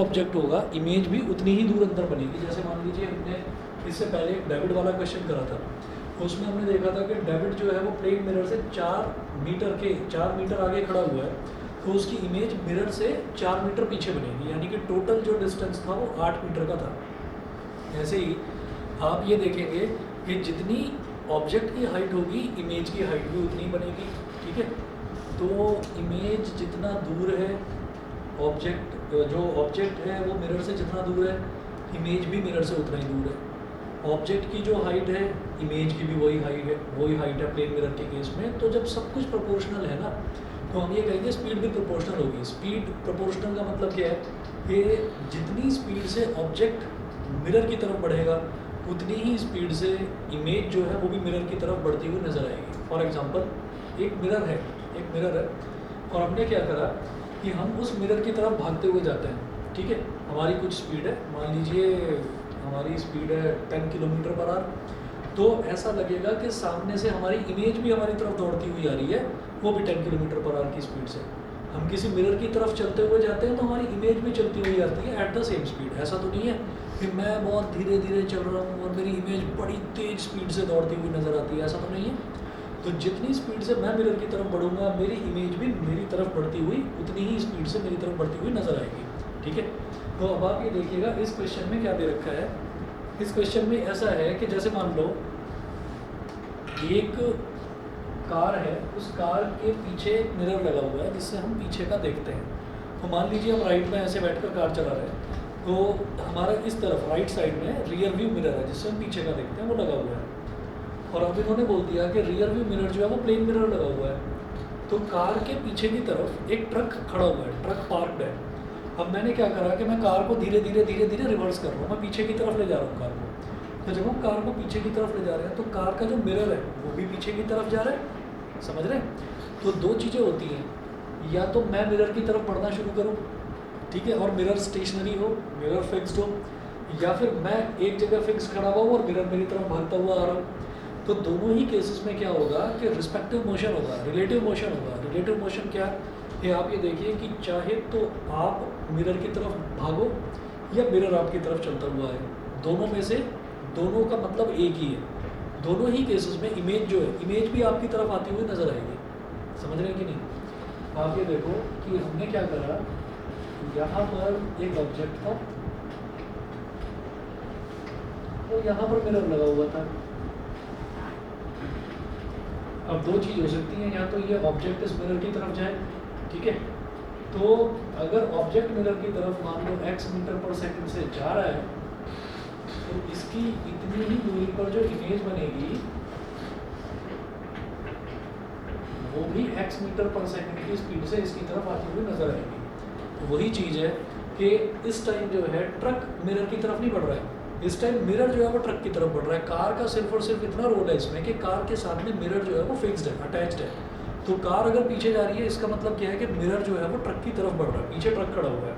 Object होगा image भी उतनी ही दूर अंदर बनेगी। जैसे मान लीजिए हमने इससे पहले एक डेविड वाला क्वेश्चन करा था, उसमें हमने देखा था कि डेविड जो है वो प्लेन मिरर से 4 मीटर आगे खड़ा हुआ है, तो उसकी इमेज मिरर से 4 मीटर पीछे बनेगी, यानी कि टोटल जो डिस्टेंस था वो 8 मीटर का था। ऐसे ही आप ये देखेंगे कि जितनी ऑब्जेक्ट की हाइट होगी इमेज की हाइट भी उतनी बनेगी। ठीक है, तो इमेज जितना दूर है जो ऑब्जेक्ट है वो मिरर से जितना दूर है, इमेज भी मिरर से उतना ही दूर है। ऑब्जेक्ट की जो हाइट है इमेज की भी वही हाइट है प्लेन मिरर के केस में। तो जब सब कुछ प्रोपोर्शनल है ना, तो हम ये कहेंगे स्पीड भी प्रोपोर्शनल होगी। स्पीड प्रोपोर्शनल का मतलब क्या है कि जितनी स्पीड से ऑब्जेक्ट मिरर की तरफ बढ़ेगा उतनी ही स्पीड से इमेज जो है वो भी मिरर की तरफ बढ़ती हुई नज़र आएगी। फॉर एग्जांपल एक मिरर है और हमने क्या करा कि हम उस मिरर की तरफ भागते हुए जाते हैं। ठीक है, हमारी कुछ स्पीड है, मान लीजिए हमारी स्पीड है 10 किलोमीटर पर आवर, तो ऐसा लगेगा कि सामने से हमारी इमेज भी हमारी तरफ दौड़ती हुई आ रही है, वो भी 10 किलोमीटर पर आवर की स्पीड से। हम किसी मिरर की तरफ चलते हुए जाते हैं तो हमारी इमेज भी चलती हुई आती है एट द सेम स्पीड। ऐसा तो नहीं है कि मैं बहुत धीरे धीरे चल रहा हूँ और मेरी इमेज बड़ी तेज़ स्पीड से दौड़ती हुई नज़र आती है, ऐसा तो नहीं है। तो जितनी स्पीड से मैं मिरर की तरफ बढ़ूंगा मेरी इमेज भी मेरी तरफ बढ़ती हुई उतनी ही स्पीड से मेरी तरफ बढ़ती हुई नज़र आएगी। ठीक है, तो अब आप ये देखिएगा इस क्वेश्चन में क्या दे रखा है। इस क्वेश्चन में ऐसा है कि जैसे मान लो एक कार है, उस कार के पीछे एक मिरर लगा हुआ है जिससे हम पीछे का देखते हैं। तो मान लीजिए हम राइट में ऐसे बैठकर कार चला रहे हैं, तो हमारा इस तरफ राइट साइड में रियर व्यू मिरर है जिससे हम पीछे का देखते हैं, वो लगा हुआ है। और अब इन्होंने बोल दिया कि रियर व्यू मिरर जो है वो प्लेन मिरर लगा हुआ है। तो कार के पीछे की तरफ एक ट्रक खड़ा हुआ है, ट्रक पार्कड है। अब मैंने क्या करा कि मैं कार को धीरे धीरे रिवर्स कर रहा हूँ, मैं पीछे की तरफ ले जा रहा हूँ कार को। तो जब हम कार को पीछे की तरफ ले जा रहे हैं तो कार का जो मिरर है वो भी पीछे की तरफ जा रहा है, समझ रहे हैं। तो दो चीज़ें होती हैं, या तो मैं मिरर की तरफ बढ़ना शुरू करूँ, ठीक है, और मिरर स्टेशनरी हो, मिरर फिक्स्ड हो, या फिर मैं एक जगह फिक्स खड़ा हुआ हूँ और मिरर मेरी तरफ भागता हुआ आ रहा हूँ। तो दोनों ही केसेस में क्या होगा कि रिस्पेक्टिव मोशन होगा, रिलेटिव मोशन होगा। रिलेटिव मोशन क्या है, आप ये देखिए कि चाहे तो आप मिरर की तरफ भागो या मिरर आपकी तरफ चलता हुआ है, दोनों में से दोनों का मतलब एक ही है। दोनों ही केसेस में इमेज जो है, इमेज भी आपकी तरफ आती हुई नजर आएगी, समझ रहे हैं कि नहीं। आप ये देखो कि हमने क्या करा, यहाँ पर एक ऑब्जेक्ट था और यहाँ पर मिरर लगा हुआ था। अब दो चीज़ हो सकती हैं, या तो ये ऑब्जेक्ट इस मिरर की तरफ जाए, ठीक है, तो अगर ऑब्जेक्ट मिरर की तरफ मान लो x मीटर पर सेकंड से जा रहा है, तो इसकी इतनी ही दूरी पर जो इमेज बनेगी वो भी x मीटर पर सेकंड की स्पीड से इसकी तरफ आती हुई नजर आएगी। तो वही चीज़ है कि इस टाइम जो है ट्रक मिरर की तरफ नहीं बढ़ रहा है, इस टाइम मिरर जो है वो ट्रक की तरफ बढ़ रहा है। कार का सिर्फ और सिर्फ इतना रोल है इसमें कि कार के साथ में मिरर जो है वो फिक्स्ड है, अटैच्ड है। तो कार अगर पीछे जा रही है इसका मतलब क्या है कि मिरर जो है वो ट्रक की तरफ बढ़ रहा है, पीछे ट्रक खड़ा हुआ है।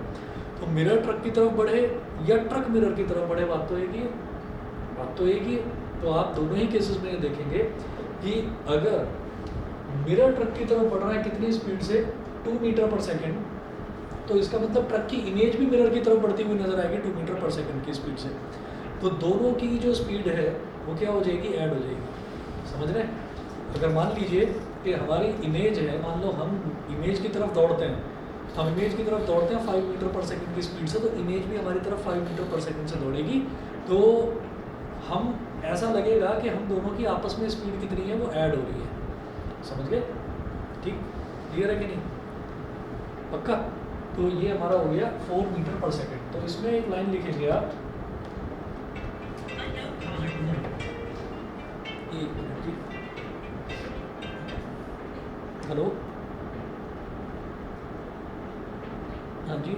तो मिरर ट्रक की तरफ बढ़े या ट्रक मिरर की तरफ बढ़े, बात तो एक ही है। तो आप दोनों ही केसेस में ये देखेंगे कि अगर मिरर ट्रक की तरफ बढ़ रहा है कितनी स्पीड से, 2 मीटर पर सेकेंड, तो इसका मतलब ट्रक की इमेज भी मिरर की तरफ बढ़ती हुई नजर आएगी 2 मीटर पर सेकेंड की स्पीड से। तो दोनों की जो स्पीड है वो क्या हो जाएगी, ऐड हो जाएगी, समझ रहे हैं। अगर मान लीजिए कि हमारी इमेज है, मान लो हम इमेज की तरफ दौड़ते हैं, 5 मीटर पर सेकेंड की स्पीड से, तो इमेज भी हमारी तरफ 5 मीटर पर सेकेंड से दौड़ेगी। तो हम ऐसा लगेगा कि हम दोनों की आपस में स्पीड कितनी है वो ऐड हो रही है, समझ गए। ठीक, क्लियर है कि नहीं, पक्का। तो ये हमारा हो गया 4 मीटर पर सेकेंड। तो इसमें एक लाइन लिखेंगे आप, एक मिनट जी, हेलो, हाँ जी,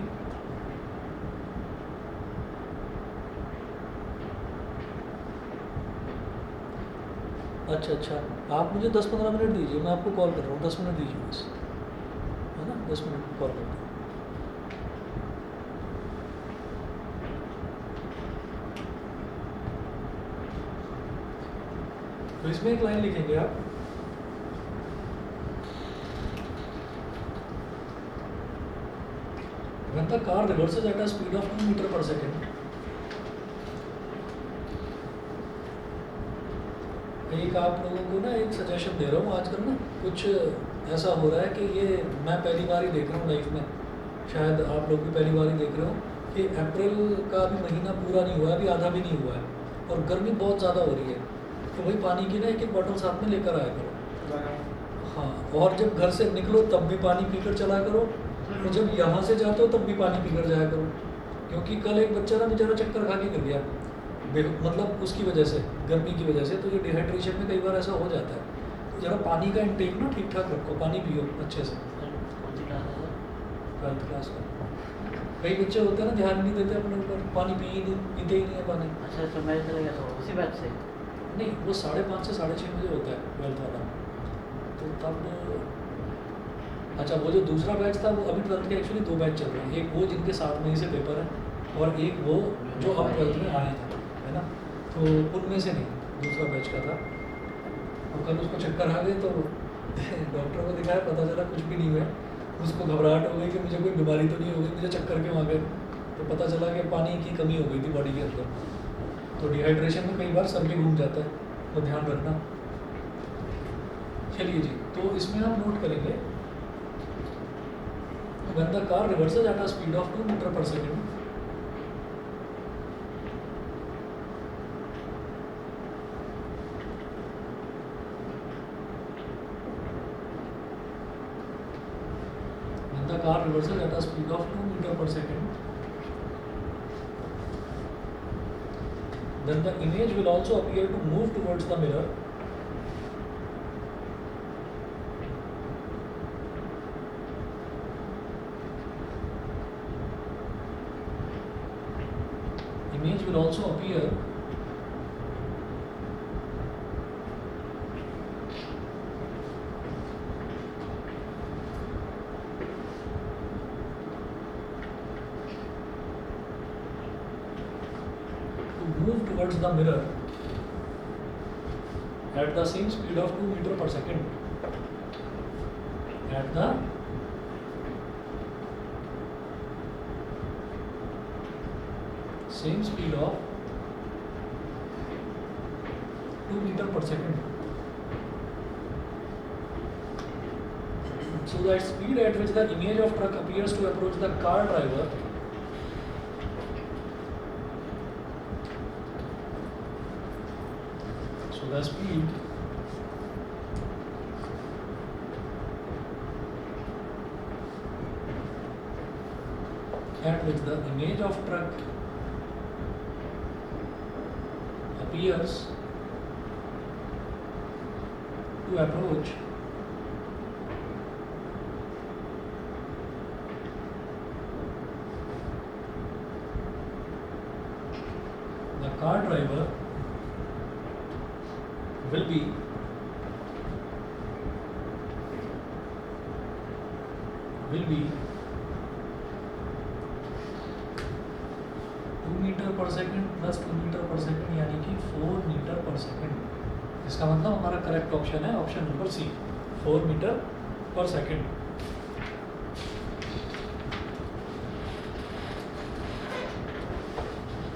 अच्छा, आप मुझे 10-15 मिनट दीजिए, मैं आपको कॉल कर रहा हूँ, 10 मिनट दीजिए बस, है ना, 10 मिनट में कॉल करता हूँ। तो इसमें एक लाइन लिखेंगे आप, when the car reverses at a speed of 2 meter per second. एक आप लोगों को ना एक सजेशन दे रहा हूँ, आजकल ना कुछ ऐसा हो रहा है कि ये मैं पहली बार ही देख रहा हूँ लाइफ में, शायद आप लोग भी पहली बार ही देख रहे हो कि अप्रैल का अभी महीना पूरा नहीं हुआ है, अभी आधा भी नहीं हुआ है और गर्मी बहुत ज़्यादा हो रही है। तो भाई पानी की ना एक एक बॉटल साथ में लेकर आया करो। हाँ, और जब घर से निकलो तब भी पानी पीकर चला करो, और जब यहाँ से जाते हो तब भी पानी पीकर जाया करो। क्योंकि कल एक बच्चा ना बेचारा चक्कर खा के गिर गया, मतलब उसकी वजह से, गर्मी की वजह से। तो ये डिहाइड्रेशन में कई बार ऐसा हो जाता है। तो ज़रा पानी का इंटेक ना ठीक ठाक रखो, पानी पियो अच्छे से। 12th क्लास का कई बच्चे होते हैं ना, ध्यान नहीं देते अपने ऊपर, पानी पीते ही नहीं है पानी। अच्छा, तो मैं चले गया था उसी बात से। नहीं, वो 5:30 से 6:30 बजे होता है 12th वाला। तो तब अच्छा, वो जो दूसरा बैच था वो अभी 12th के एक्चुअली 2 बैच चल रहे हैं। एक वो जिनके साथ में ही से पेपर है, और एक वो जो अब 12th में आए थे, है ना। तो उनमें से नहीं, दूसरा बैच का था। और कल उसको चक्कर आ गए तो डॉक्टर को दिखाया, पता चला कुछ भी नहीं हुआ। उसको घबराहट हो गई कि मुझे कोई बीमारी तो नहीं हो गई, मुझे चक्कर क्यों आ गए। तो पता चला कि पानी की कमी हो गई थी बॉडी के अंदर। तो डिहाइड्रेशन में कई बार सर भी घूम जाता है, तो ध्यान रखना। चलिए जी, तो इसमें हम नोट करेंगे when the car reverses at a speed of 2 meter per second, when the car reverses at a speed of 2 meter per second, then the image will also appear to move towards the mirror image will also appear to move towards the mirror at the same speed of 2 meter per second, at the same speed of 2 meter per second. So that speed at which the image of truck appears to approach the car driver so the speed at which the image of truck appears to approach the car driver will be metre पर second plus 2 metre पर second, यानी कि 4 metre पर second. इसका मतलब हमारा correct option है option number C, 4 metre पर सेकेंड।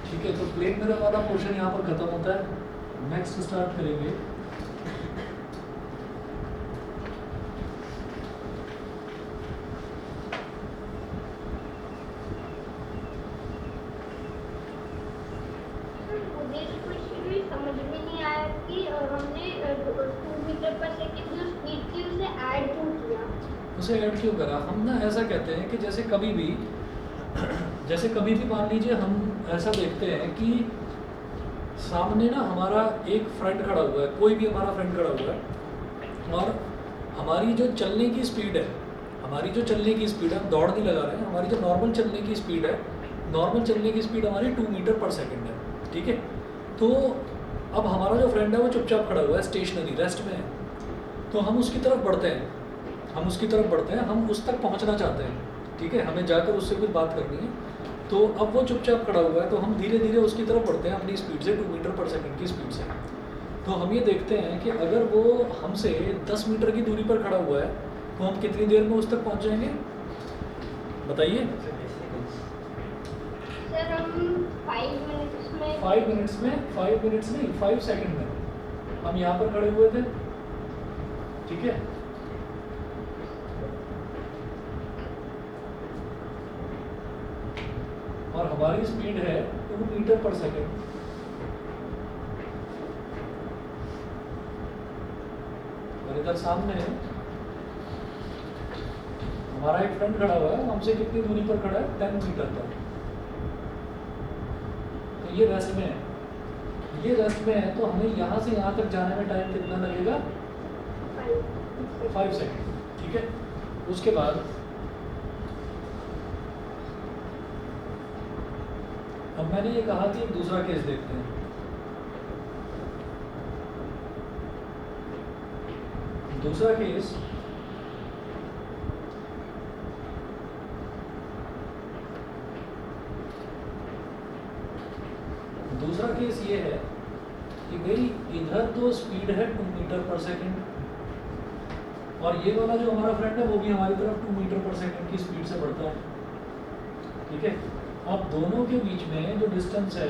ठीक है, तो प्लेन मिरर वाला पोर्शन यहाँ पर खत्म होता है। नेक्स्ट स्टार्ट करेंगे उसे ऐड क्यों करा। हम ना ऐसा कहते हैं कि जैसे कभी भी मान लीजिए हम ऐसा देखते हैं कि सामने ना हमारा एक फ्रेंड खड़ा हुआ है, कोई भी हमारा फ्रेंड खड़ा हुआ है, और हमारी जो चलने की स्पीड है, हम दौड़ नहीं लगा रहे हैं, हमारी जो नॉर्मल चलने की स्पीड है, हमारी 2 मीटर पर सेकेंड है। ठीक है, तो अब हमारा जो फ्रेंड है वो चुपचाप खड़ा हुआ है, स्टेशनरी रेस्ट में है। तो हम उसकी तरफ बढ़ते हैं, हम उस तक पहुंचना चाहते हैं। ठीक है, हमें जाकर उससे कुछ बात करनी है। तो अब वो चुपचाप खड़ा हुआ है, तो हम धीरे धीरे उसकी तरफ बढ़ते हैं अपनी स्पीड से, 2 मीटर पर सेकेंड की स्पीड से। तो हम ये देखते हैं कि अगर वो हमसे 10 मीटर की दूरी पर खड़ा हुआ है तो हम कितनी देर में उस तक पहुंच जाएंगे, बताइए। सर हम 5 मिनट्स में 5 मिनट्स में, 5 मिनट्स नहीं 5 सेकंड में हम यहाँ पर खड़े हुए थे, ठीक है। और हमारी स्पीड है 2 मीटर पर सेकंड। और इधर सामने हमारा एक फ्रेंड खड़ा हुआ है, हमसे कितनी दूरी पर खड़ा है, 10 मीटर पर। तो ये रेस्ट में है, ये रेस्ट में है, तो हमें यहाँ से यहाँ तक जाने में टाइम कितना लगेगा, 5 सेकंड, ठीक है। उसके बाद अब मैंने ये कहा कि एक दूसरा केस देखते हैं। दूसरा केस ये है कि भाई इधर तो स्पीड है 2 मीटर पर सेकंड, और ये वाला जो हमारा फ्रेंड है वो भी हमारी तरफ 2 मीटर पर सेकंड की स्पीड से बढ़ता है, ठीक है। अब दोनों के बीच में जो डिस्टेंस है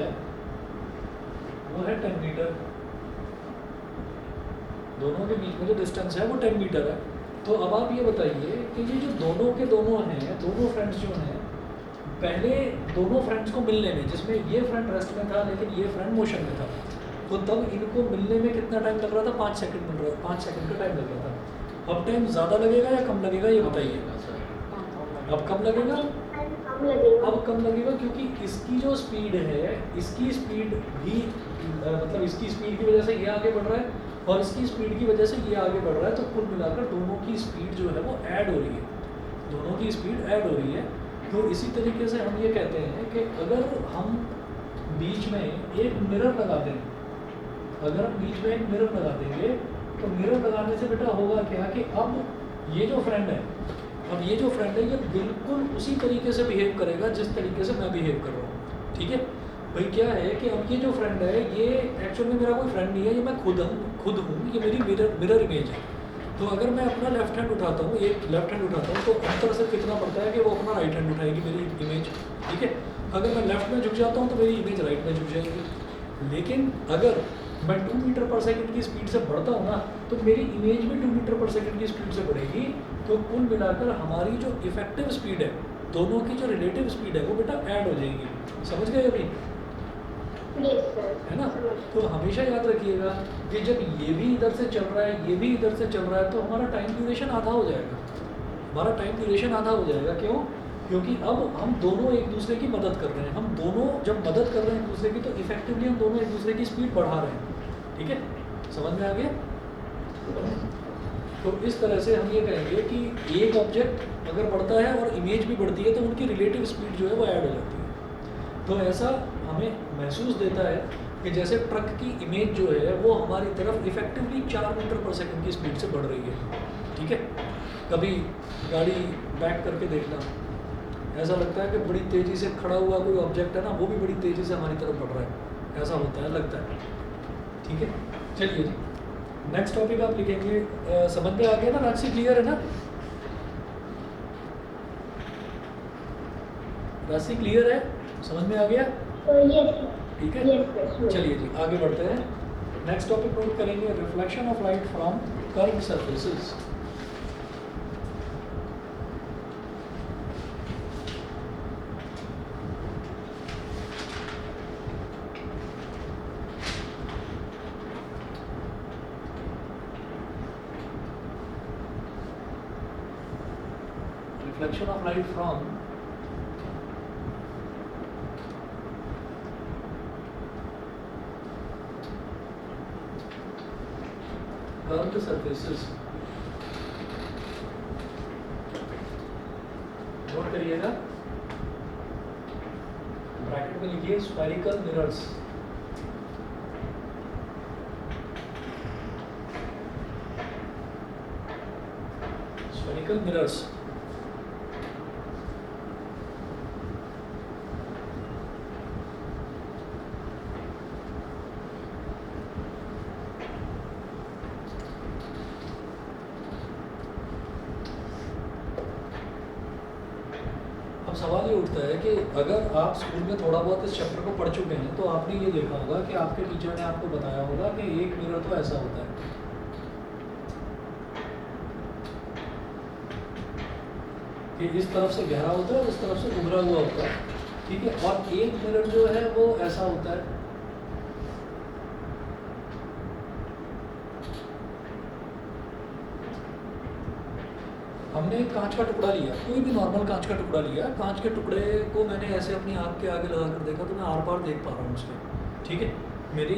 वो है 10 मीटर। दोनों के बीच में जो डिस्टेंस है वो 10 मीटर है। तो अब आप ये बताइए कि ये जो दोनों के दोनों हैं, दोनों फ्रेंड्स जो हैं, पहले दोनों फ्रेंड्स को मिलने में, जिसमें ये फ्रेंड रेस्ट में था लेकिन ये फ्रेंड मोशन में था, तो तब इनको मिलने में कितना टाइम लग रहा था, 5 सेकंड मिल रहा, 5 सेकंड का टाइम लग रहा था। अब टाइम ज़्यादा लगेगा या कम लगेगा ये बताइए। अब कम लगेगा, अब कम लगेगा, क्योंकि इसकी जो स्पीड है, इसकी स्पीड भी मतलब इसकी स्पीड की वजह से ये आगे बढ़ रहा है और इसकी स्पीड की वजह से ये आगे बढ़ रहा है, तो कुल मिलाकर दोनों की स्पीड जो है वो ऐड हो रही है, दोनों की स्पीड ऐड हो रही है। तो इसी तरीके से हम ये कहते हैं कि अगर हम बीच में एक मिरर लगा दें, अगर हम बीच में एक मिरर लगा देंगे, तो मिरर लगाने से बेटा होगा क्या कि अब ये जो फ्रेंड है, अब ये जो फ्रेंड है ये बिल्कुल उसी तरीके से बिहेव करेगा जिस तरीके से मैं बिहेव कर रहा हूँ, ठीक है भाई। क्या है कि अब ये जो फ्रेंड है ये एक्चुअल में मेरा कोई फ्रेंड नहीं है, ये मैं खुद हूँ, ये मेरी मिरर इमेज है। तो अगर मैं अपना लेफ्ट हैंड उठाता हूँ, एक लेफ्ट हैंड उठाता हूँ, तो अंतर से कितना पड़ता है कि वो अपना राइट हैंड उठाएगी मेरी इमेज, ठीक है। अगर मैं लेफ्ट में झुक जाता हूँ तो मेरी इमेज राइट में झुक जाएगी। लेकिन अगर मैं 2 मीटर पर सेकंड की स्पीड से बढ़ता हूँ ना, तो मेरी इमेज भी 2 मीटर पर सेकंड की स्पीड से बढ़ेगी। तो कुल मिलाकर हमारी जो इफेक्टिव स्पीड है, दोनों की जो रिलेटिव स्पीड है वो बेटा ऐड हो जाएगी। समझ गए अभी, है ना। तो हमेशा याद रखिएगा कि जब ये भी इधर से चल रहा है, ये भी इधर से चल रहा है, तो हमारा टाइम ड्यूरेशन आधा हो जाएगा, हमारा टाइम ड्यूरेशन आधा हो जाएगा। क्यों? क्योंकि अब हम दोनों एक दूसरे की मदद कर रहे हैं। हम दोनों जब मदद कर रहे हैं एक दूसरे की, तो इफेक्टिवली हम दोनों एक दूसरे की स्पीड बढ़ा रहे हैं, ठीक है। समझ में आ गया? तो इस तरह से हम ये कहेंगे कि एक ऑब्जेक्ट अगर बढ़ता है और इमेज भी बढ़ती है, तो उनकी रिलेटिव स्पीड जो है वो ऐड हो जाती है। तो ऐसा हमें महसूस देता है कि जैसे ट्रक की इमेज जो है वो हमारी तरफ इफेक्टिवली 4 मीटर पर सेकंड की स्पीड से बढ़ रही है, ठीक है। कभी गाड़ी बैक करके देखना, ऐसा लगता है कि बड़ी तेज़ी से खड़ा हुआ कोई ऑब्जेक्ट है ना, वो भी बड़ी तेज़ी से हमारी तरफ बढ़ रहा है, ऐसा होता है, लगता है, ठीक है। चलिए जी, नेक्स्ट टॉपिक आप लिखेंगे। समझ में आ गया ना? राशि क्लियर है ना? राशि क्लियर है? समझ में आ गया? ठीक है, चलिए जी आगे बढ़ते हैं। नेक्स्ट टॉपिक नोट करेंगे, reflection of light from curved surfaces. Reflection of light from curved surfaces। Note करिएगा, ब्रैकेट में लिखिए स्फेरिकल मिरर्स। स्फेरिकल मिरर्स सवाल ये उठता है कि अगर आप स्कूल में थोड़ा बहुत इस चैप्टर को पढ़ चुके हैं तो आपने ये देखा होगा कि आपके टीचर ने आपको बताया होगा कि एक मिरर तो ऐसा होता है, कि इस तरफ से गहरा होता है और इस तरफ से उभरा हुआ होता है, ठीक है। और एक मिरर जो है वो ऐसा होता है, हमने एक कांच का टुकड़ा लिया, कोई भी नॉर्मल कांच का टुकड़ा लिया, कांच के टुकड़े को मैंने ऐसे अपनी आँख के आगे लगा कर देखा तो मैं आर पार देख पा रहा हूँ उसके, ठीक है। मेरी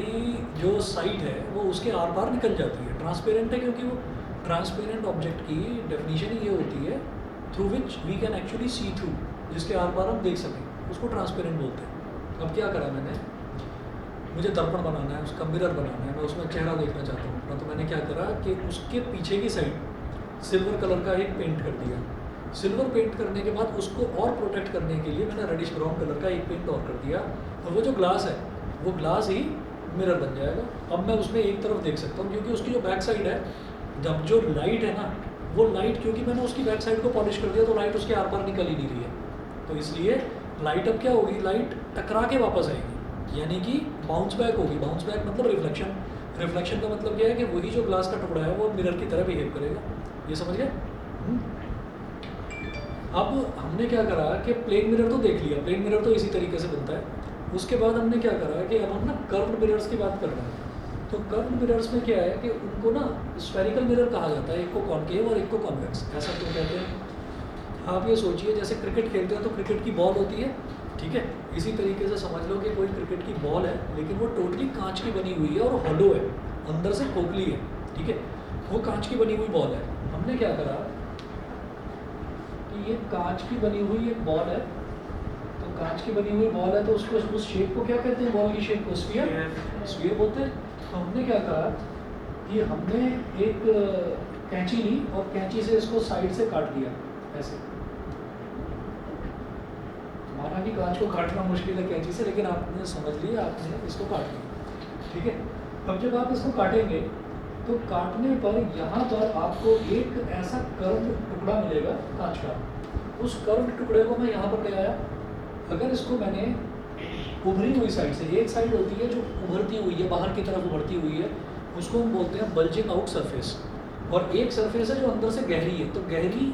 जो साइट है वो उसके आर पार निकल जाती है, ट्रांसपेरेंट है, क्योंकि वो ट्रांसपेरेंट ऑब्जेक्ट की डेफिनेशन ही ये होती है through which we can actually see through, जिसके आर पार हम देख सकें, उसको ट्रांसपेरेंट बोलते हैं। अब क्या करा मैंने, मुझे दर्पण बनाना है, उसका मिरर बनाना है, मैं उसमें चेहरा देखना चाहता हूँ अपना, तो मैंने क्या करा कि उसके पीछे की साइड सिल्वर कलर का एक पेंट कर दिया। सिल्वर पेंट करने के बाद उसको और प्रोटेक्ट करने के लिए मैंने रेडिश ब्राउन कलर का एक पेंट और कर दिया, और वो जो ग्लास है वो ग्लास ही मिरर बन जाएगा। अब मैं उसमें एक तरफ देख सकता हूँ, क्योंकि उसकी जो बैक साइड है, जब जो लाइट है ना, वो लाइट क्योंकि मैंने उसकी बैक साइड को पॉलिश कर दिया तो लाइट उसके आर पार निकल ही नहीं रही है, तो इसलिए लाइट अब क्या होगी, लाइट टकरा के वापस आएगी, यानी कि बाउंस बैक होगी। बाउंस बैक मतलब रिफ्लेक्शन, रिफ्लेक्शन का मतलब क्या है कि वही जो ग्लास का टुकड़ा है वो मिरर की तरह बिहेव करेगा, ये समझ गए। अब हमने क्या करा कि प्लेन मिरर तो देख लिया, प्लेन मिरर तो इसी तरीके से बनता है। उसके बाद हमने क्या करा कि अब हम ना कर्व्ड मिरर्स की बात कर रहे हैं, तो कर्व्ड मिरर्स में क्या है कि उनको ना स्फेरिकल मिरर कहा जाता है, एक को कॉनकेव और एक को कॉन्वेक्स। ऐसा क्यों कहते हैं, आप ये सोचिए जैसे क्रिकेट खेलते हैं तो क्रिकेट की बॉल होती है, ठीक है, इसी तरीके से समझ लो कि कोई क्रिकेट की बॉल है लेकिन वो टोटली कांच की बनी हुई है और हॉलो है, अंदर से खोखली है, ठीक है, वो कांच की बनी हुई बॉल है। हमने क्या करा कि ये कांच की बनी हुई एक बॉल है, तो कांच की बनी हुई बॉल है तो उसको, उस शेप को क्या कहते हैं, बॉल की शेप को स्फीयर, स्फीयर बोलते हैं। तो हमने क्या कहा कि हमने एक कैंची ली और कैंची से इसको साइड से काट लिया ऐसे। माना कि कांच को काटना मुश्किल है कैंची से, लेकिन आपने समझ लिया, आपने इसको काट लिया, ठीक है। अब जब आप इसको काटेंगे तो काटने पर यहाँ पर आपको एक ऐसा कर्व टुकड़ा मिलेगा कांच का, उस कर्व टुकड़े को मैं यहाँ पर ले आया। अगर इसको मैंने उभरी हुई साइड से, एक साइड होती है जो उभरती हुई है, बाहर की तरफ उभरती हुई है, उसको हम बोलते हैं बल्जिंग आउट सरफेस, और एक सरफेस है जो अंदर से गहरी है। तो गहरी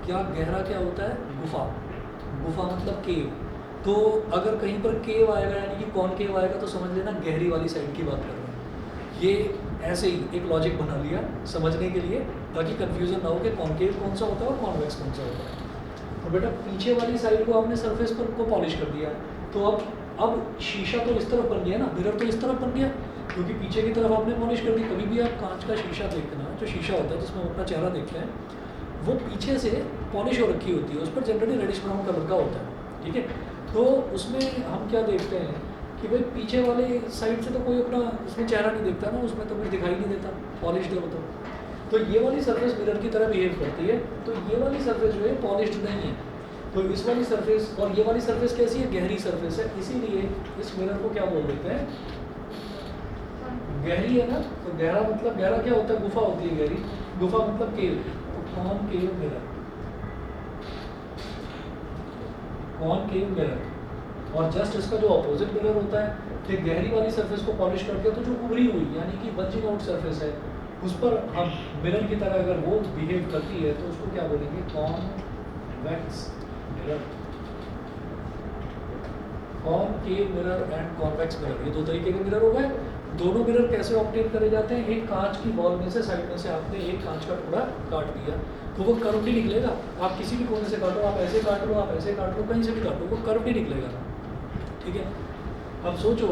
क्या, गहरा क्या होता है, गुफा, गुफा मतलब केव। तो अगर कहीं पर केव आएगा यानी कि कॉनकेव आएगा तो समझ लेना गहरी वाली साइड की बात कर रहे हैं। ये ऐसे ही एक लॉजिक बना लिया समझने के लिए, ताकि कंफ्यूजन ना हो कि कॉनकेव कौन सा होता है और कॉन्वेक्स कौन सा होता है। तो बेटा पीछे वाली साइड को आपने सरफेस पर को पॉलिश कर दिया, तो अब शीशा तो इस तरफ बन गया ना, मिरर तो इस तरफ बन गया, क्योंकि पीछे की तरफ आपने पॉलिश कर दी। कभी भी आप कांच का शीशा देखना, जो शीशा होता है जिसमें हम अपना चेहरा देखते हैं, वो पीछे से पॉलिश हो रखी होती है, उस पर जनरली रेडिश ब्राउन कलर का होता है, ठीक है। तो उसमें हम क्या देखते हैं कि भाई पीछे वाले साइड से तो कोई अपना उसमें चेहरा नहीं देखता ना, उसमें तो कुछ दिखाई नहीं देता, पॉलिश हो तो ये वाली सरफेस मिरर की तरह बिहेव करती है। तो ये वाली सरफेस जो है पॉलिश्ड नहीं है, तो इस वाली सरफेस और ये वाली सरफेस कैसी है, गहरी सरफेस है, इसीलिए इस मिरर को क्या बोल देते हैं, गहरी है ना। तो गहरा मतलब, गहरा क्या होता है, गुफा होती है गहरी, गुफा मतलब केव, तो कॉनकेव मिरर, कॉनकेव मिरर। और जस्ट इसका जो अपोजिट मिरर होता है कि गहरी वाली सरफेस को पॉलिश करके, तो जो उभरी हुई यानी कि बल्जिंग आउट सरफेस है, उस पर हम मिरर की तरह अगर वो बिहेव करती है तो उसको क्या बोलेंगे, convex mirror. Concave mirror and convex mirror, ये दो तरीके के मिरर हो गए। दोनों मिरर कैसे ऑब्टेन करे जाते हैं, एक कांच की बॉल में से साइड में से आपने एक कांच का टुकड़ा काट दिया तो वो कर्व नहीं निकलेगा। आप किसी भी कोने से काटो, आप ऐसे काट लो, आप ऐसे काट लो, कहीं से भी काटो, वो कर्व नहीं निकलेगा, ठीक है। अब सोचो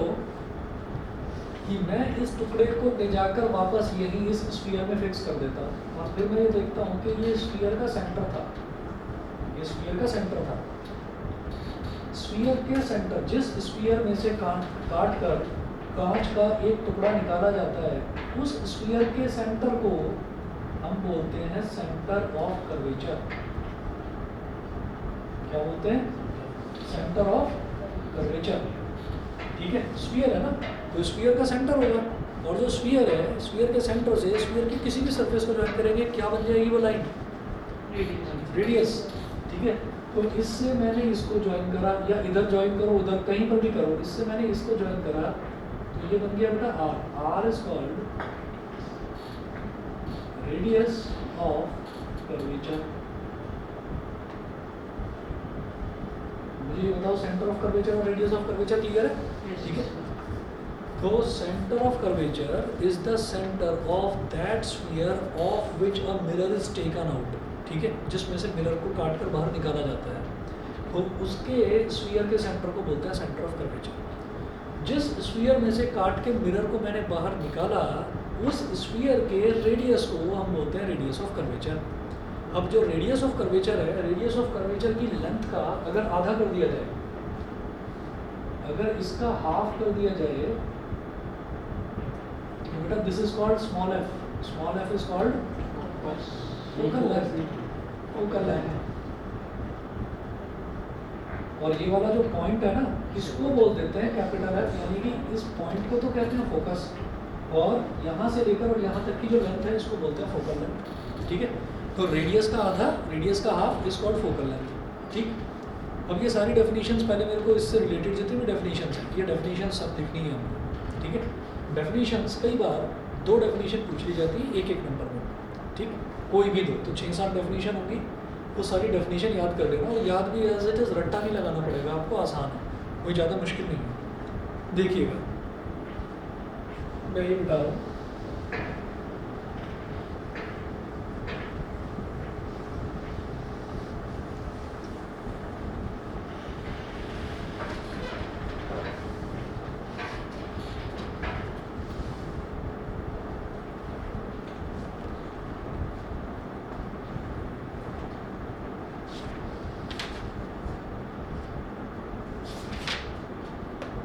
कि मैं इस टुकड़े को ले जाकर वापस यही इस स्फीयर में फिक्स कर देता और फिर मैं ये देखता हूँ कि ये स्फीयर का सेंटर था, ये स्फीयर का सेंटर था। स्फीयर के सेंटर, जिस स्फीयर में से काट कर कांच का एक टुकड़ा निकाला जाता है, उस स्फीयर के सेंटर को हम बोलते हैं सेंटर ऑफ कर्वेचर। क्या बोलते हैं, सेंटर ऑफ कर्वेचर, ठीक है। स्फीयर है ना, तो स्फीयर का सेंटर होगा, और जो स्फीयर है, स्फीयर के सेंटर से स्फीयर की किसी भी सरफेस को ज्वाइन करेंगे, क्या बन जाएगी वो लाइन, रेडियस, ठीक है। तो इससे मैंने इसको ज्वाइन करा, या इधर ज्वाइन करो उधर कहीं पर भी करो, इससे मैंने इसको ज्वाइन करा तो ये बन गया बेटा R. R is called radius of curvature. मुझे ये बताओ सेंटर ऑफ कर्वेचर और रेडियस ऑफ कर्वेचर क्लियर है? ठीक है। तो centre of curvature is the centre of that sphere of which a mirror is taken out. ठीक है, जिसमें से मिरर को काट कर बाहर निकाला जाता है, तो उसके स्फीयर के सेंटर को बोलते हैं सेंटर ऑफ कर्वेचर। जिस स्फीयर में से काट के मिरर को मैंने बाहर निकाला, उस स्फीयर के रेडियस को हम बोलते हैं रेडियस ऑफ कर्वेचर। अब जो रेडियस ऑफ कर्वेचर है, रेडियस ऑफ कर्वेचर की लेंथ का अगर आधा कर दिया जाए, अगर इसका हाफ कर दिया जाए, तो बेटा this is called small F. Small F is called focal length. Focal length. और ये वाला जो पॉइंट है ना, इसको बोल देते हैं कैपिटल एफ, यानी कि इस पॉइंट को तो कहते हैं फोकस, और यहाँ से लेकर और यहाँ तक की जो लेंथ है इसको बोलते हैं फोकल लेंथ। ठीक है, तो रेडियस का आधा, रेडियस का half is called focal length. ठीक, अब ये सारी डेफिनेशंस पहले मेरे को इससे रिलेटेड जितनी भी डेफिनेशंस हैं, ये डेफिनेशंस सब लिखनी है हमको। ठीक है, डेफिनेशंस कई बार 2 डेफिनेशन पूछ ली जाती है एक नंबर में। ठीक, कोई भी 2 तो 6-7 डेफिनेशन होंगी, वो सारी डेफिनेशन याद कर लेना, और याद भी एज इट इज़ रट्टा नहीं लगाना पड़ेगा आपको, आसान है, कोई ज़्यादा मुश्किल नहीं है। देखिएगा मैं ये बता रहा हूँ,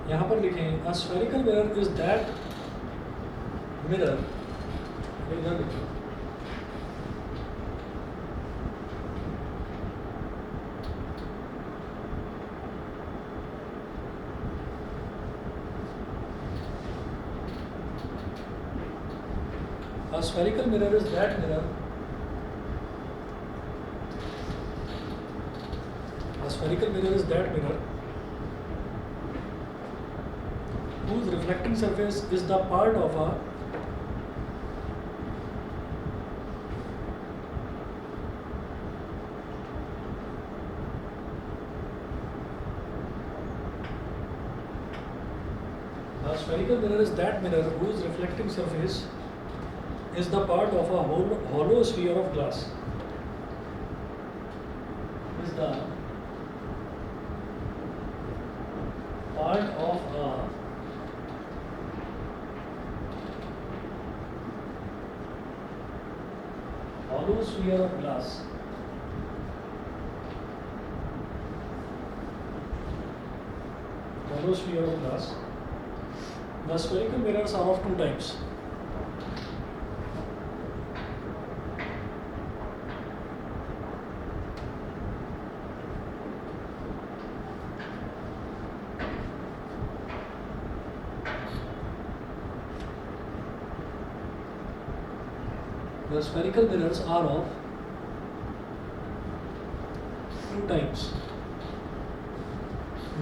यहाँ पर लिखें a spherical mirror is that mirror, इधर लिखें, a spherical mirror is that mirror, a spherical mirror is that mirror whose reflecting surface is the part of a spherical mirror is that mirror whose reflecting surface is the part of a hollow sphere of glass. Is the part of a hollow sphere of glass. Hollow sphere of glass. The spherical mirrors are of 2 types. The spherical mirrors are of 2 types.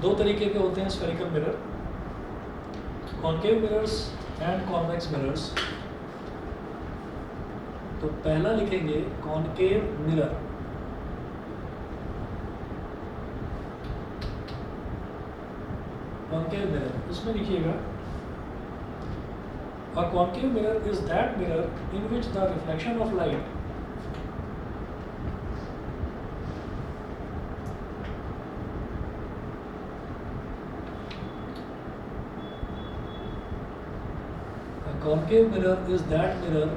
2 तरीके के होते हैं spherical mirror, concave mirrors and convex mirrors. तो पहला लिखेंगे concave mirror। concave mirror, उसमें लिखिएगा a concave mirror is that mirror in which the reflection of light concave mirror is that mirror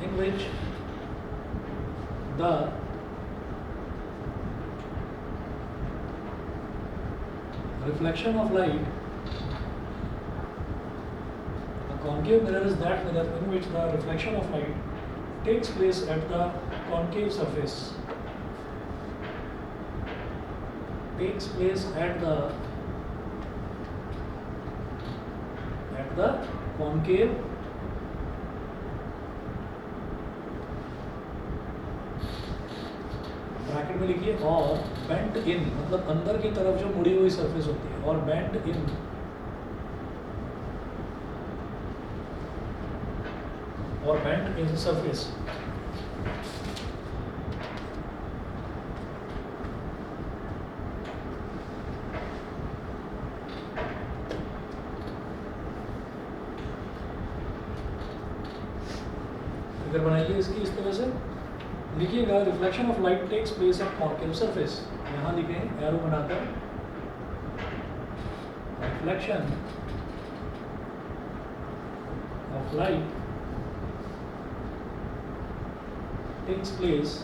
in which the reflection of light, a concave mirror is that mirror in which the reflection of light takes place at the concave surface, takes place at the concave bracket में लिखिए और bent इन मतलब अंदर की तरफ जो मुड़ी हुई सरफेस होती है, और बेंट इन और बेंट इन सरफेस फिगर बनाइए इसकी इस तरह से लिखिएगा। Reflection of light takes place at concave surface, यहाँ लिखें एरो बनाकर, reflection of light takes place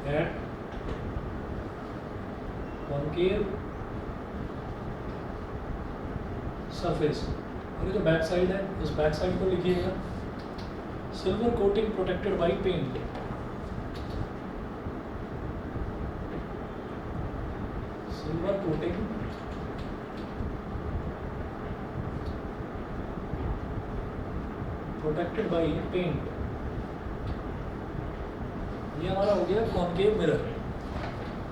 at concave surface. और ये जो बैक साइड है, इस बैक साइड को लिखिएगा silver coating protected by paint. Silver coating protected by paint. ये हमारा हो गया कॉन्केव मिरर।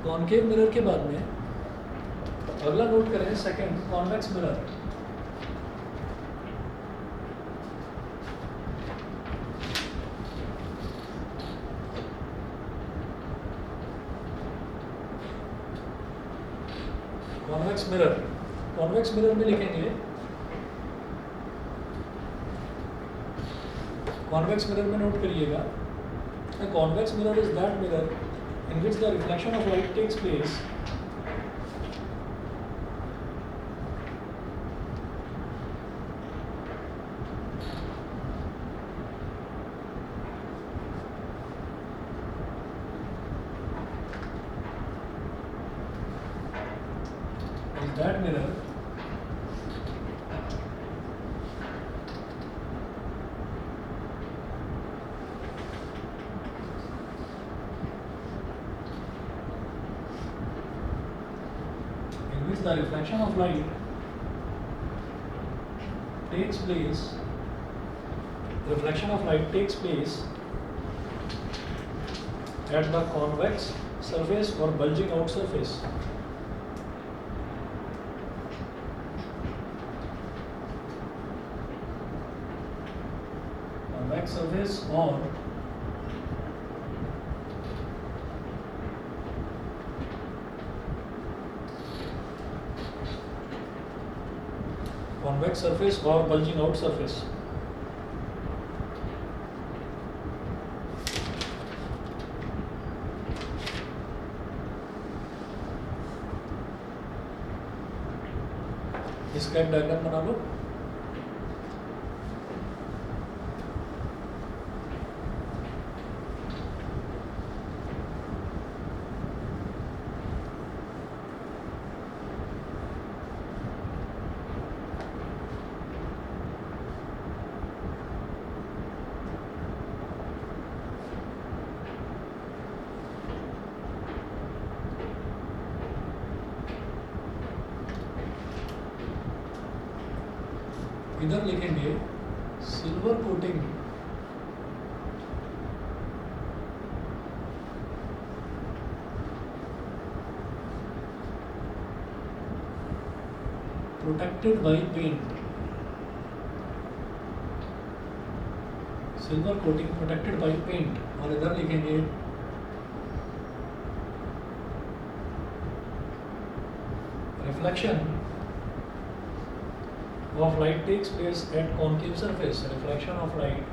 कॉन्केव मिरर के बाद में अगला नोट करें second, convex mirror. Convex mirror, convex mirror में लिखेंगे, कॉन्वेक्स मिरर में नोट करिएगा, a convex mirror is that mirror in which the reflection of light takes place is that mirror in which the reflection of light takes place, reflection of light takes place at the convex surface or bulging out surface. Convex surface or convex surface or bulging out surface. इसका एक diagram बना लो। इधर लिखेंगे silver coating protected by paint. Silver coating protected by paint, और इधर लिखेंगे reflection of light takes place at concave surface. Reflection of light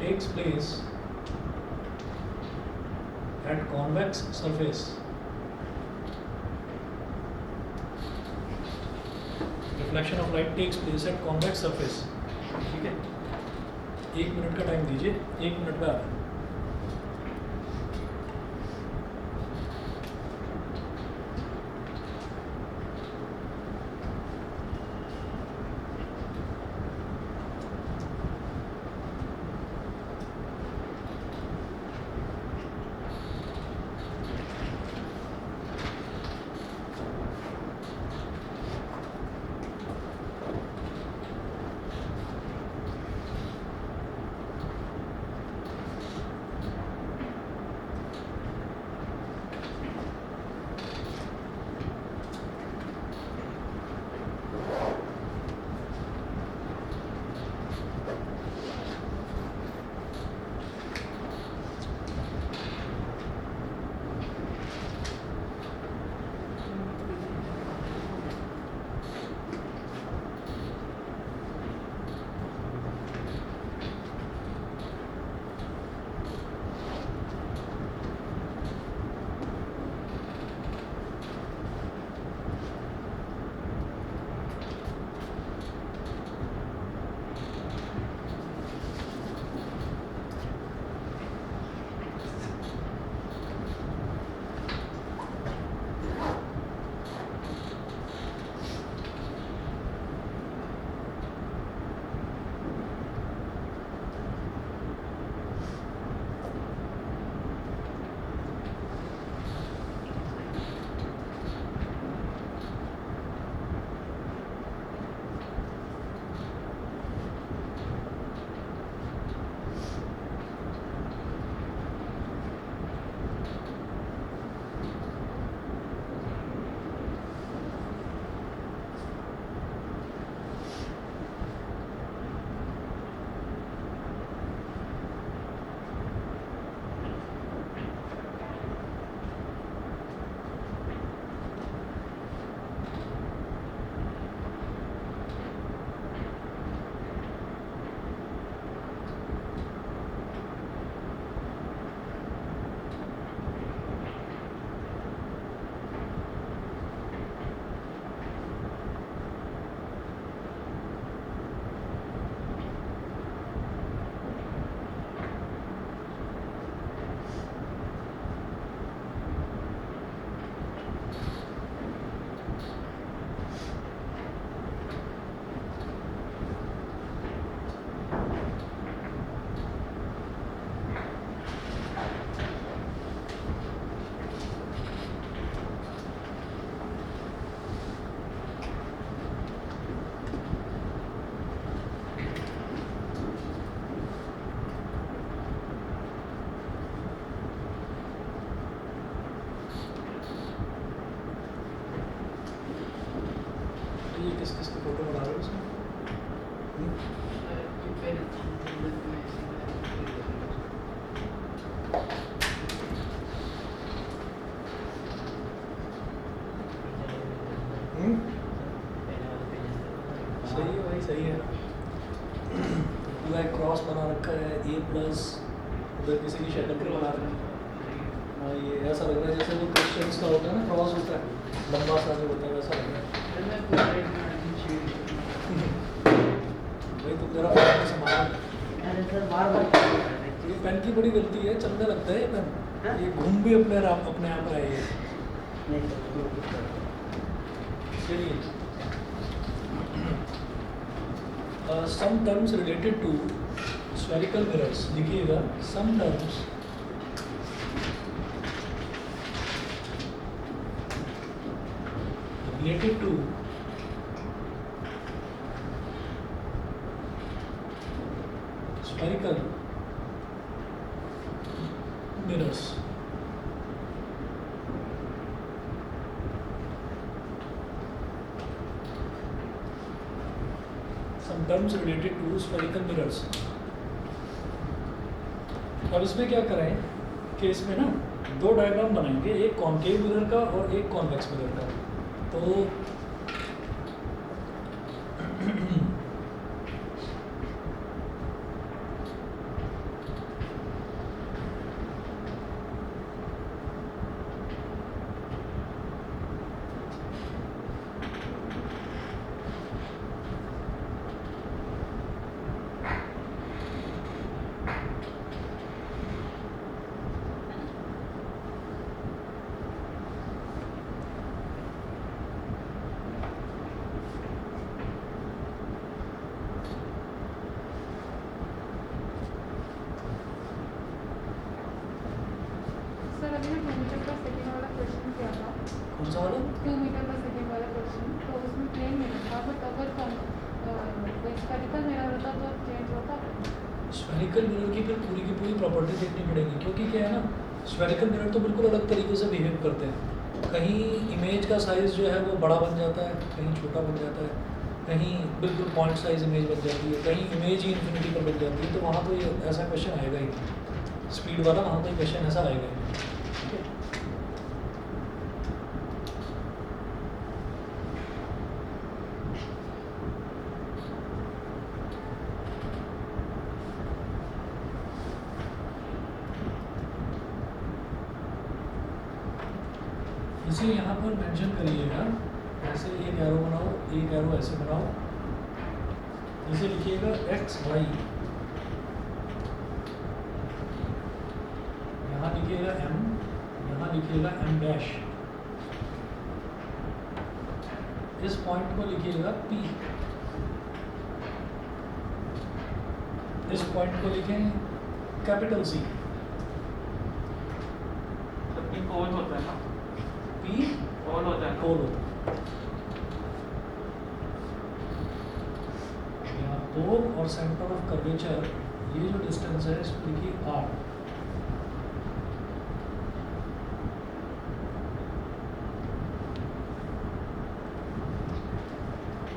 takes place at convex surface. Reflection of light takes place at convex surface. ठीक है, 1 minute का time दीजिए, 1 minute में आ रहा है। पूरा एक क्रॉस बना रखा है ए प्लस, उधर किसी की शक्ल पर बना रखी है। हाँ, ये ऐसा लग रहा है जैसे वो क्रिश्चियंस का होता है ना, क्रॉस होता है लंबा सा जो होता है, वैसा लग रहा है। भाई तुम जरा पेन को संभालो। अरे सर बार बार ये पेन की बड़ी गलती है, चलने लगता है ये हाँ? पेन, ये घूम भी अपने आप रहा है ये। नहीं सर चलिए, some terms related to spherical mirrors लिखिएगा, some terms related to spherical mirrors. Some terms related to spherical mirrors. अब इसमें क्या करें कि इसमें ना दो डायग्राम बनाएंगे, एक कॉन्केव मिरर का और एक कॉन्वेक्स मिरर का। तो सर अभी 2 मीटर पर सेकेंड वाला क्वेश्चन किया था, कौन सा वाला? 2 मीटर पर सेकेंड वाला क्वेश्चन, तो उसमें प्लेन मिला था, बट अगर स्फेरिकल मिरर होता तो चेंज होता। स्फेरिकल मिरर की फिर पूरी की पूरी प्रॉपर्टी देखनी पड़ेगी, क्योंकि क्या है ना, स्फेरिकल मिरर तो बिल्कुल अलग तरीके से बिहेव करते हैं। कहीं इमेज का साइज़ जो है वो बड़ा बन जाता है, कहीं छोटा बन जाता है, कहीं बिल्कुल पॉइंट साइज इमेज बन जाती है, कहीं इमेज ही इन्फिनिटी पर बन जाती है। तो वहाँ तो ये ऐसा क्वेश्चन आएगा ही, स्पीड वाला वहाँ तो क्वेश्चन ऐसा आएगा ही। ठीक है, इसे यहाँ पर मेंशन करिएगा, ऐसे एक एरो बनाओ, एक एरो ऐसे बनाओ, इसे लिखिएगा एक्स वाई, यहाँ लिखिएगा एम, यहाँ लिखिएगा एम डैश, इस पॉइंट को लिखिएगा पी, इस पॉइंट को लिखें कैपिटल सी। पोल होता है ना, पी पोल होता है ना। पोल होता है, यहाँ पोल और सेंटर ऑफ कर्वेचर, ये जो डिस्टेंस है इसको लिखिए आर।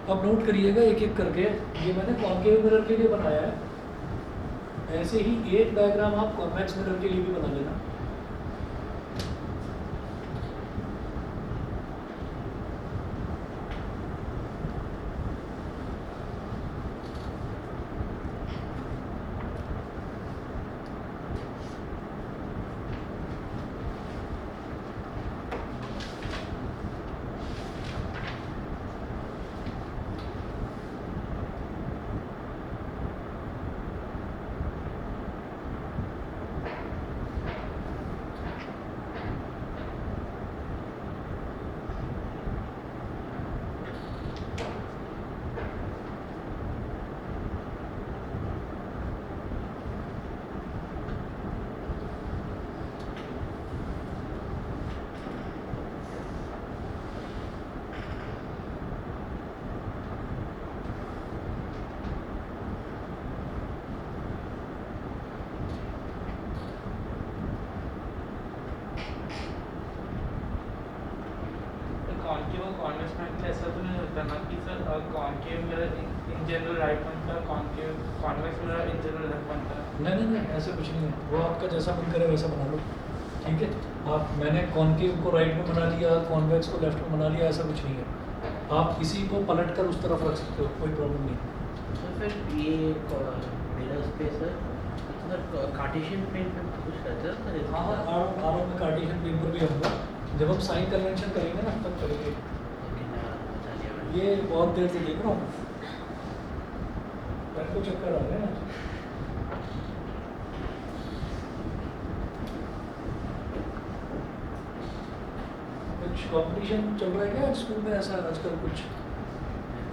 अब नोट करिएगा एक एक करके, ये मैंने कॉन्केव मिरर के लिए बनाया है, ऐसे ही एक डायग्राम आप कॉन्वेक्स मिरर के लिए भी बना लेना। कॉन्केव और कॉन्वेक्स में ऐसा तो नहीं होता ना कि sir concave mirror in general right बनता है, concave convex mirror in general left बनता है। नहीं नहीं नहीं, ऐसा कुछ नहीं है, वो आपका जैसा मन करे वैसा बना लो। ठीक है, आप मैंने कॉन्केव को राइट में बना लिया, कॉन्वेक्स को लेफ्ट में बना लिया, ऐसा कुछ नहीं है। आप किसी को पलट कर उस तरफ रख सकते हो, कोई प्रॉब्लम नहीं। तो फिर ये पे सर सर कार्टेशियन पेंट में कुछ करते हैं सर हाँ आर में कार्टेशियन पेपर भी होगा। जब हम साइन कन्वेंशन करेंगे ना तब करेंगे। बता दिया मैंने। ये बहुत देर से देख रहा हूँ, पेन को चक्कर आ रहे हैं। कुछ कंपटीशन चल रहा है क्या स्कूल में ऐसा आजकल? कुछ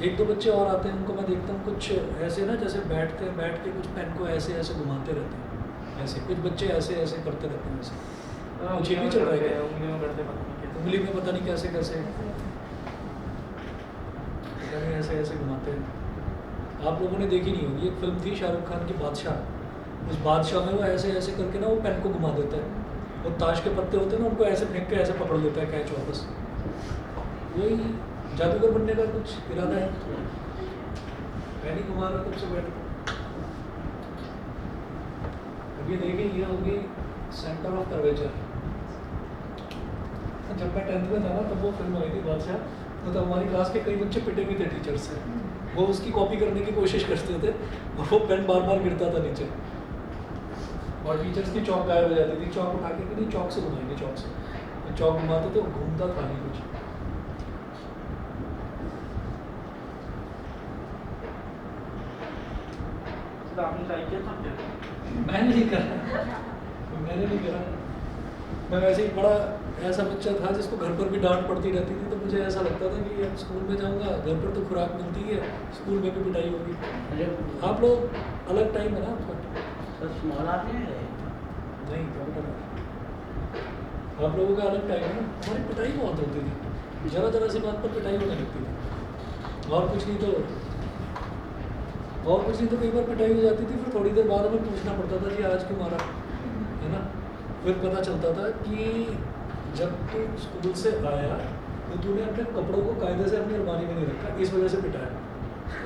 एक दो बच्चे और आते हैं, उनको मैं देखता हूँ कुछ ऐसे ना, जैसे बैठ के कुछ पेन को ऐसे ऐसे घुमाते रहते हैं, ऐसे कुछ बच्चे ऐसे ऐसे करते रहते हैं ऐसे। कुछ ये भी चल रहा है क्या? उंगली में करते पता नहीं कैसे। उंगली में पता नहीं कैसे कैसे पता नहीं ऐसे ऐसे घुमाते हैं। आप लोगों ने देखी नहीं होगी, एक फिल्म थी शाहरुख खान की बादशाह। उस बादशाह में वो ऐसे ऐसे करके ना वो पेन को घुमा देता है, वो ताश के पत्ते होते हैं ना, उनको ऐसे फेंक के ऐसे पकड़ लेता है कैच वापस। वही जादूगर बनने का कुछ इरादा है? मैं नहीं घुमा रहा तब से बैठ के। अभी देखिए ये होगी सेंटर ऑफ कर्वेचर। जब मैं 10th में था ना तब वो फिल्म आई थी बादशाह, तो तब हमारी क्लास के कई बच्चे पिटे भी थे टीचर से। वो उसकी कॉपी करने की कोशिश करते थे और वो पेन बार बार गिरता था नीचे और टीचर्स की चौक गायब हो जाती थी। चौक उठा के कि नहीं चौक से घुमाएंगे, चौक से तो चौक घुमाते तो घूमता था नहीं कुछ। तो आपने ट्राई किया था क्या? मैंने नहीं करा, मैंने नहीं करा। मैं वैसे ही बड़ा ऐसा बच्चा था जिसको घर पर भी डांट पड़ती रहती थी, तो मुझे ऐसा लगता था कि अब स्कूल में जाऊंगा, घर पर तो खुराक मिलती है, स्कूल में भी पिटाई होगी। अरे आप लोग अलग टाइम है ना आपका? सर स्मॉल आप नहीं गए? नहीं कैपिटल है। आप लोगों का अलग टाइम है ना। हमारी पिटाई बहुत होती थी, जरा जरा सी बात पर पिटाई होने लगती थी। और कुछ नहीं तो कई बार पिटाई हो जाती थी, फिर थोड़ी देर बाद हमें पूछना पड़ता था कि आज क्यों मारा, है ना। फिर पता चलता था कि जब तू स्कूल से आया तो तूने अपने कपड़ों को कायदे से अपनी अलमारी में नहीं रखा, इस वजह से पिटाया।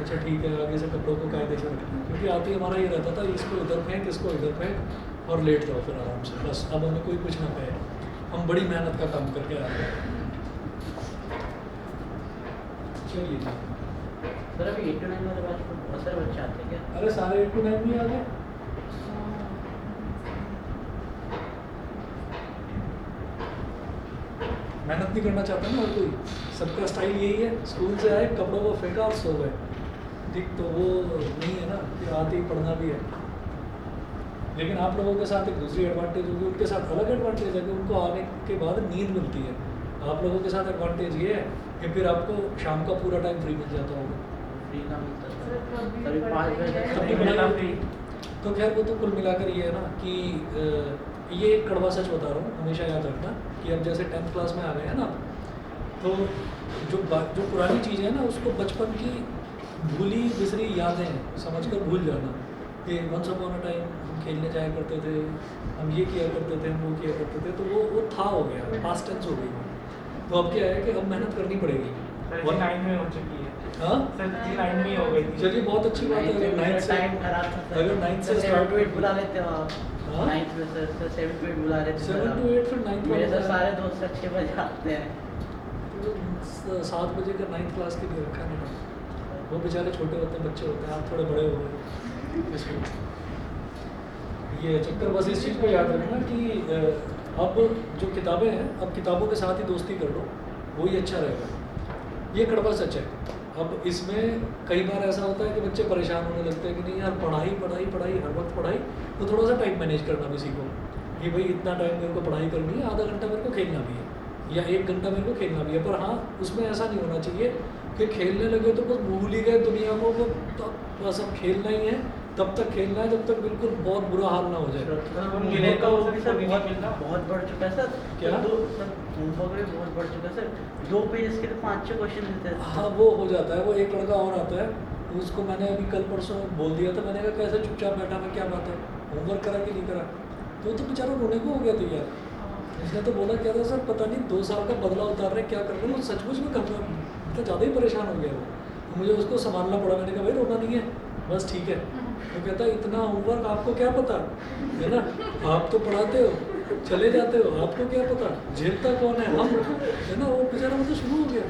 अच्छा ठीक है, आगे से कपड़ों को कायदे से रखना, क्योंकि आते ही हमारा ये रहता था इसको इधर फेंक, इसको इधर फेंक और लेट जाओ फिर आराम से, बस अब हमें कोई कुछ ना कहे। हम बड़ी मेहनत का काम करके आ रहे हैं। चलिए जी। सर अभी 8 to 9 वाले बैच में बहुत सारे बच्चे आते हैं क्या? अरे सारे 8 to 9 नहीं आ गए? मेहनत नहीं करना चाहता ना हर कोई, सबका स्टाइल यही है, स्कूल से आए कपड़ों को फेंका और सो गए। ठीक, तो वो नहीं है ना कि आते ही पढ़ना भी है। लेकिन आप लोगों के साथ एक दूसरी एडवांटेज होगी, उनके साथ अलग एडवांटेज है कि उनको आने के बाद नींद मिलती है। आप लोगों के साथ एडवांटेज ये है कि फिर आपको शाम का पूरा टाइम फ्री मिल जाता होगा। फ्री ना मिलता सर, सर कभी कभी 5 बजे कभी तक बना फ्री। तो खैर वो तो कुल मिलाकर ये है ना कि ये एक कड़वा सच बता रहा हूँ, हमेशा याद रखना कि अब जैसे 10th क्लास में आ गए हैं ना, तो जो पुरानी चीज़ें हैं ना उसको बचपन की भूली बिसरी यादें समझकर भूल जाना कि वंस अपॉन अ टाइम हम खेलने जाया करते थे, हम ये किया करते थे, हम वो किया करते थे, तो वो था हो गया, पास्ट टेंस हो गई। तो अब क्या है कि अब मेहनत करनी पड़ेगी। सर जी 9 में हो चुकी है। हाँ सर जी 9 में ही हो गई थी। चलिए बहुत अच्छी बात है। अगर 9th से टाइम खराब था सर। अगर 9th से 7 start to 8 बुला लेते हो आप। हाँ? 9th में सर 7 to 8 बुला लेते हो 7 to 8 फिर 9th मेरे वाला तो सारे दोस्त सर 6 बजे आते हैं। 7 बजे का 9th क्लास के लिए रखा नहीं था। वो बेचारे छोटे होते हैं, बच्चे होते हैं, आप थोड़े बड़े हो गए इसमें। ये चक्कर बस इस चीज़ को याद रखना कि अब जो किताबें हैं, अब किताबों के साथ ही दोस्ती कर लो, वही अच्छा रहेगा। ये कड़वा सच है। अब इसमें कई बार ऐसा होता है कि बच्चे परेशान होने लगते हैं कि नहीं यार पढ़ाई पढ़ाई पढ़ाई हर वक्त पढ़ाई, तो थोड़ा सा टाइम मैनेज करना भी सीखो कि भाई इतना टाइम मेरे को पढ़ाई करनी है, आधा घंटा मेरे को खेलना भी है या 1 घंटा मेरे को खेलना भी है। पर हाँ, उसमें ऐसा नहीं होना चाहिए कि खेलने लगे तो बस भूल ही गए दुनिया को, वो बस अब खेलना ही है, तब तक खेलना है जब तक बिल्कुल बहुत बुरा हाल ना हो जाए। मिले तो वो भी सर नहीं बहुत मिलना। बहुत बढ़ चुका है सर। क्या? दो सर होमवर्क भी बहुत बढ़ चुका है सर। 2 पेज के लिए 5-6 क्वेश्चन देते हैं। हाँ वो हो जाता है। वो एक लड़का और आता है, उसको मैंने अभी कल परसों बोल दिया था, मैंने कहा कैसे चुपचाप बैठा, मैं क्या बात है होमवर्क करा कि नहीं करा, तो वो तो बेचारा रोने को हो गया था यार। उसने तो बोला क्या था सर पता नहीं 2 साल का बदला उतार रहे क्या कर रहे हैं, वो सचमुच में करना मतलब ज़्यादा ही परेशान हो गया वो, तो मुझे उसको संभालना पड़ा। मैंने कहा भाई रोना नहीं है, बस ठीक है। तो कहता इतना होमवर्क आपको क्या पता है ना, आप तो पढ़ाते हो चले जाते हो, आपको क्या पता, झेलता कौन है हम, है ना। वो बेचारा मतलब शुरू हो गया,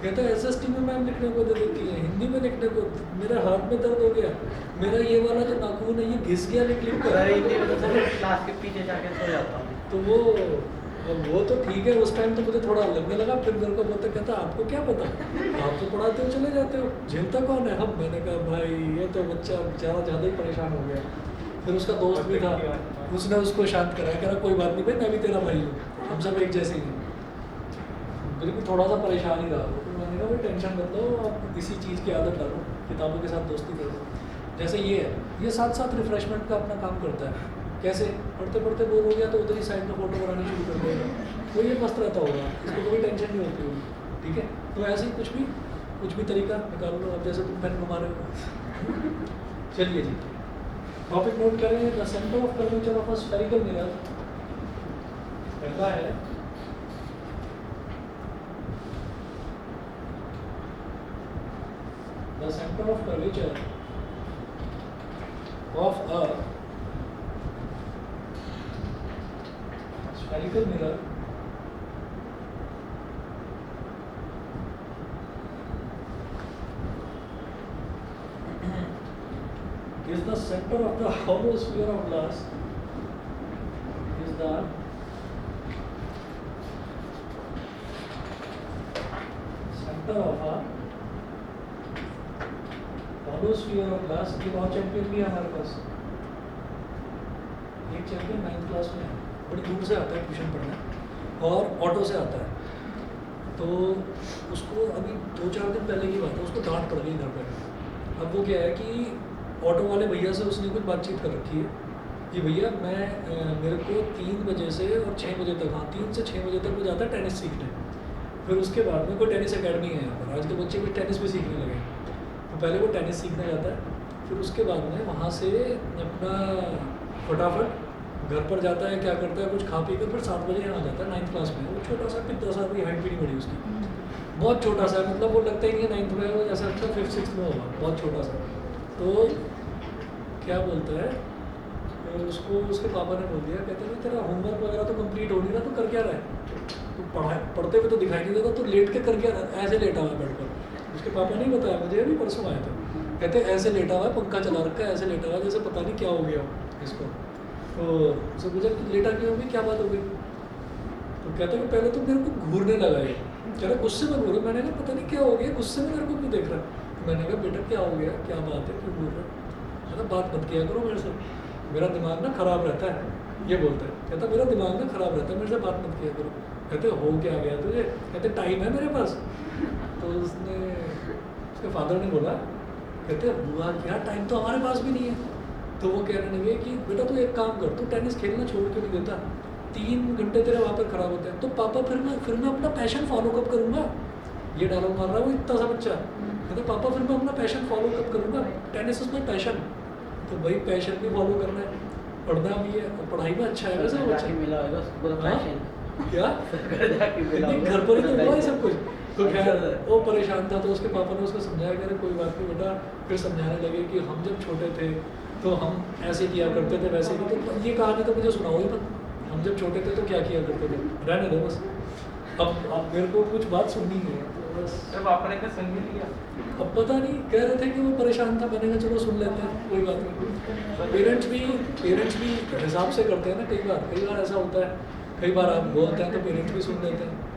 कहता है SST में मैम लिखने को दे देती है, हिंदी में लिखने को, मेरे हाथ में दर्द हो गया, मेरा ये वाला जो नाखून है ये घिस गया नहीं क्लिक सर कर हिंदी में तो सर क्लास के पीछे जाके सो जाता हूँ। तो वो तो ठीक है, उस टाइम तो मुझे थोड़ा लगने लगा, फिर मेरे को बोलते कहता आपको क्या पता, आप तो पढ़ाते हो चले जाते हो, झेलता कौन है हम। मैंने कहा भाई ये तो बच्चा बेचारा ज़्यादा ही परेशान हो गया। फिर उसका दोस्त भी था, उसने उसको शांत कराया, कह रहा कोई बात नहीं भाई, मैं भी तेरा भाई हूँ, हम सब एक जैसे ही हैं। बिल्कुल थोड़ा सा परेशान ही रहा वो। तो मैंने कहा भाई टेंशन मत लो, आप इसी चीज़ की आदत डालो, किताबों के साथ दोस्ती करो। जैसे ये है, ये साथ साथ रिफ्रेशमेंट का अपना काम करता है। कैसे? पढ़ते पढ़ते बोर हो गया तो उधर ही साइड में फोटो बनानी शुरू कर देगा, तो ये मस्त रहता होगा, इसको कोई टेंशन नहीं होती होगी। ठीक है, तो ऐसे ही कुछ भी तरीका निकाल लो। अब जैसे तुम पेन घुमा रहे हो। चलिए जी, टॉपिक नोट करें। The centre of curvature of a spherical mirror. पहला है the center of curvature of a spherical mirror is the center of the hollow sphere of glass, is the center of a hollow sphere of glass। एक और champion भी है हमारे पास, एक champion 9th class में है, बड़ी दूर से आता है ट्यूशन पढ़ने और ऑटो से आता है। तो उसको अभी 2-4 दिन पहले की बात है, उसको डांट पड़ गई घर पर। अब वो क्या है कि ऑटो वाले भैया से उसने कुछ बातचीत कर रखी है कि भैया मेरे को 3 बजे से और 6 बजे तक, हाँ 3 से 6 बजे तक वो जाता है टेनिस सीखने। फिर उसके बाद में कोई टेनिस एकेडमी है यहाँ पर, आज के बच्चे भी टेनिस भी सीखने लगे। तो पहले वो टेनिस सीखने जाता है, फिर उसके बाद में वहाँ से अपना फटाफट घर पर जाता है, क्या करता है कुछ खा पी कर फिर 7 बजे यहाँ आ जाता है। 9th क्लास में वो छोटा सा, कितना सा भी हाइट भी नहीं बढ़ी उसकी, बहुत छोटा सा, मतलब वो लगता ही नहीं है 9th में, वो जैसा लगता है 5th-6th में होगा, बहुत छोटा सा। तो क्या बोलता है, तो उसको उसके पापा ने बोल दिया, कहते हैं तेरा होमवर्क वगैरह तो कंप्लीट हो नहीं रहा, तो कर क्या रहा है, तो पढ़ते हुए तो दिखाई नहीं देता, तो लेट के कर क्या रहा है, ऐसे लेटा हुआ है बेड पर। उसके पापा नहीं बताया मुझे, अभी परसों आए थे, कहते ऐसे लेटा हुआ है, पंखा चला रखा है, ऐसे लेटा हुआ है जैसे पता नहीं क्या हो गया इसको। तो उससे पूछा कि लेटा क्यों होगी, क्या बात हो गई। तो कहते कि पहले तो मेरे को घूरने लगा ये, कह रहा गुस्से में घूरा। मैंने कहा पता नहीं क्या हो गया, गुस्से में मेरे को क्यों देख रहा। मैंने कहा बेटा क्या हो गया, क्या बात है, क्यों घूर रहा। कहता बात मत किया करो मेरे से, मेरा दिमाग ना ख़राब रहता है, ये बोलता है। कहता मेरा दिमाग ना ख़राब रहता है, मेरे से बात मत किया करो। कहते हो क्या गया तुझे, कहते टाइम है मेरे पास। तो उसने, उसके फादर ने बोला, कहते बुआ क्या टाइम तो हमारे पास भी नहीं है। तो वो कहने लगे कि बेटा तू एक काम कर, तू टेनिस खेलना छोड़ क्यों नहीं देता, 3 घंटे तेरे वहाँ पर ख़राब होते हैं। तो पापा फिर मैं अपना पैशन फॉलो कब करूँगा, ये डायलॉग मार रहा है वो इतना सा बच्चा। कहते पापा फिर मैं अपना पैशन फॉलो कब करूँगा, टेनिस इज माई पैशन। तो भाई पैशन भी फॉलो करना है, पढ़ना भी है, और पढ़ाई में अच्छा है वैसे वो बच्चा। मिला होगा उसको पैशन, क्या जाके मिला नहीं, होगा घर पर ही तो हुआ है पैशन। सब कुछ। तो खैर वो परेशान था, तो उसके पापा ने उसको समझाया कि अरे कोई बात नहीं बेटा। फिर समझाने लगे कि हम जब छोटे थे तो हम ऐसे किया करते थे, वैसे भी। तो ये कहानी तो मुझे सुनाओ ही मत, हम जब छोटे थे तो क्या किया करते थे, रहने दो बस। अब मेरे को कुछ बात सुननी है तो बस। जब आपने क्या सुन भी लिया, अब पता नहीं, कह रहे थे कि वो परेशान था, मैंने कहा चलो सुन लेते हैं, कोई बात नहीं। पेरेंट्स भी हिसाब से करते हैं ना, कई बार ऐसा होता है, कई बार आप बोलते हैं तो पेरेंट्स भी सुन लेते हैं।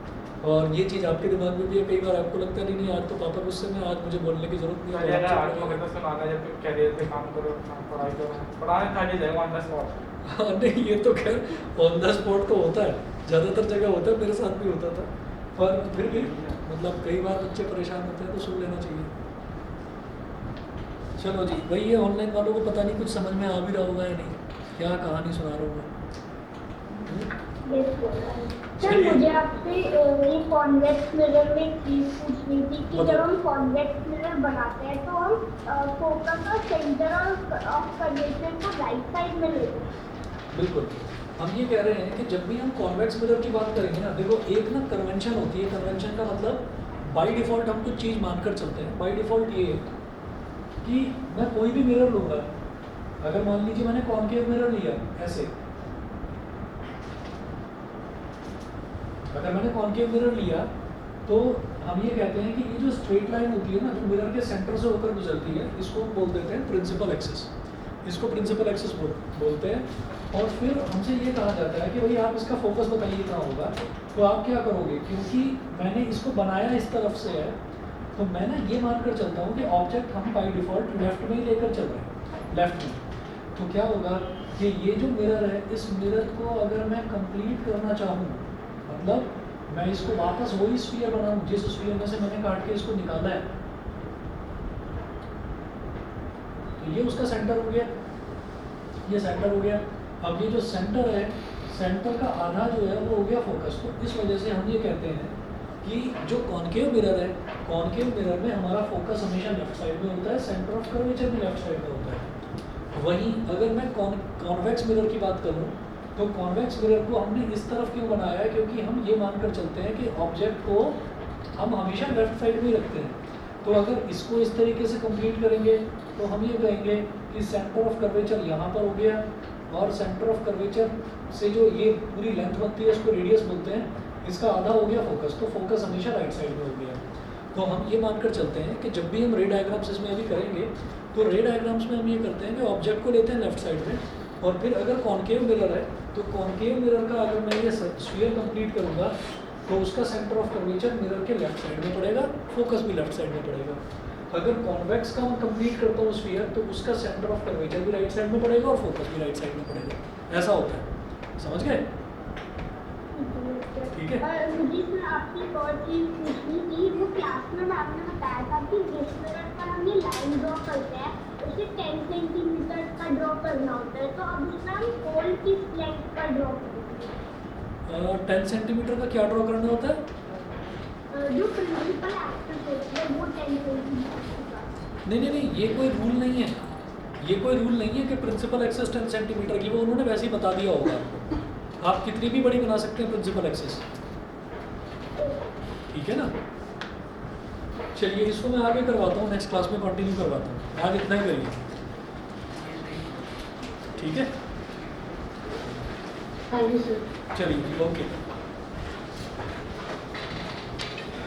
और ये चीज़ आपके दिमाग में भी है, कई बार आपको लगता है नहीं आज तो पापा गुस्से में, आज मुझे बोलने की जरूरत नहीं अरे अगर आपको है। कहता सुनाना, जब तुम कैरियर पे काम करो, अपना पढ़ाई करो, पढ़ाने था जाएगा ऑन द स्पॉट। हाँ नहीं, ये तो खैर ऑन द स्पॉट तो होता है, ज़्यादातर जगह होता है, मेरे साथ भी होता था। पर फिर भी मतलब कई बार बच्चे परेशान होते हैं तो सुन लेना चाहिए। चलो जी, वही है, ऑनलाइन वालों को पता नहीं कुछ समझ में आ भी रहा होगा या नहीं, क्या कहानी सुना रहा होगा। सर मुझे आपसे ये कॉन्वेक्स मिरर में एक चीज़ पूछनी थी कि जब हम कॉन्वेक्स मिरर बनाते हैं तो हम फोकस और सेंटर ऑफ कर्वेचर को राइट साइड में लेते हैं। बिल्कुल, हम ये कह रहे हैं कि जब भी हम कॉन्वेक्स मिरर की बात करेंगे ना, देखो एक ना कन्वेंशन होती है। कन्वेंशन का मतलब बाय डिफ़ॉल्ट हम कुछ चीज़ मानकर चलते हैं। बाय डिफ़ॉल्ट ये है कि मैं कोई भी मिरर लूँगा, अगर मान लीजिए मैंने कॉन्केव मिरर लिया ऐसे, अगर मैंने कॉन्केव मिरर लिया तो हम ये कहते हैं कि ये जो स्ट्रेट लाइन होती है ना, जो मिरर के सेंटर से होकर गुजरती है, इसको हम बोल देते हैं प्रिंसिपल एक्सिस। इसको प्रिंसिपल एक्सेस बोलते हैं। और फिर हमसे ये कहा जाता है कि भाई आप इसका फोकस बताइए कहाँ होगा। तो आप क्या करोगे, क्योंकि मैंने इसको बनाया इस तरफ से है, तो मैं ना ये मानकर चलता हूँ कि ऑब्जेक्ट हम बाई डिफ़ॉल्ट लेफ्ट में ही लेकर चल रहे हैं, लेफ्ट में। तो क्या होगा कि ये जो मिरर है, इस मिरर को अगर मैं कंप्लीट करना चाहूँ, मतलब मैं इसको वापस वही स्फीयर बनाऊँ जिस स्फीयर में से मैंने काट के इसको निकाला है, तो ये उसका सेंटर हो गया, ये सेंटर हो गया। अब ये जो सेंटर है, सेंटर का आधा जो है वो हो गया फोकस। तो इस वजह से हम ये कहते हैं कि जो कॉनकेव मिरर है, कॉनकेव मिरर में हमारा फोकस हमेशा लेफ्ट साइड में होता है, सेंटर ऑफ कर्वेचर भी लेफ्ट साइड में होता है। वहीं अगर मैं कॉन्वेक्स मिरर की बात करूँ, तो कॉन्वेक्स मिरर को हमने इस तरफ क्यों बनाया है, क्योंकि हम ये मानकर चलते हैं कि ऑब्जेक्ट को हम हमेशा लेफ्ट साइड में ही रखते हैं। तो अगर इसको इस तरीके से कंप्लीट करेंगे तो हम ये कहेंगे कि सेंटर ऑफ कर्वेचर यहाँ पर हो गया, और सेंटर ऑफ कर्वेचर से जो ये पूरी लेंथ बनती है उसको रेडियस बोलते हैं, इसका आधा हो गया फोकस। तो फोकस हमेशा राइट साइड में हो गया। तो हम ये मानकर चलते हैं कि जब भी हम रे डायग्राम्स इसमें अभी करेंगे, तो रे डायग्राम्स में हम ये करते हैं कि ऑब्जेक्ट को लेते हैं लेफ्ट साइड में, और फिर अगर कॉनकेव मिरर है तो कॉनकेव मिरर का अगर मैं ये स्फीयर कंप्लीट करूँगा तो उसका सेंटर ऑफ कर्वेचर मिरर के लेफ्ट साइड में पड़ेगा, फोकस भी लेफ्ट साइड में पड़ेगा। अगर कॉन्वेक्स का मैं कंप्लीट करता हूँ स्फीयर, तो उसका सेंटर ऑफ कर्वेचर भी राइट साइड में पड़ेगा और फोकस भी राइट साइड में पड़ेगा। ऐसा होता है, समझ गए? ठीक है। और मुझे सर आपसे एक और चीज़ पूछनी थी। वो क्लास में आपने बताया था कि जिस मिरर पर हम ये लाइन ड्रॉ करते हैं उसे 10 सेंटीमीटर का ड्रॉ करना होता है, तो अब उसमें हम होल किस लेंथ पर ड्रॉ करेंगे? 10 सेंटीमीटर का क्या ड्रॉ करना होता है? जो प्रिंसिपल एक्सेस होती है वो 10 सेंटीमीटर का। नहीं, ये कोई रूल नहीं है। ये कोई रूल नहीं है कि प्रिंसिपल एक्सेस 10 सेंटीमीटर की, वो उन्होंने वैसे ही बता दिया होगा आपको। आप कितनी भी बड़ी बना सकते हैं प्रिंसिपल एक्सेस, ठीक है ना। चलिए इसको मैं आगे करवाता हूँ, नेक्स्ट क्लास में कंटिन्यू करवाता हूँ। आज इतना ही करिए, ठीक है। हाँ जी सर। चलिए, ओके।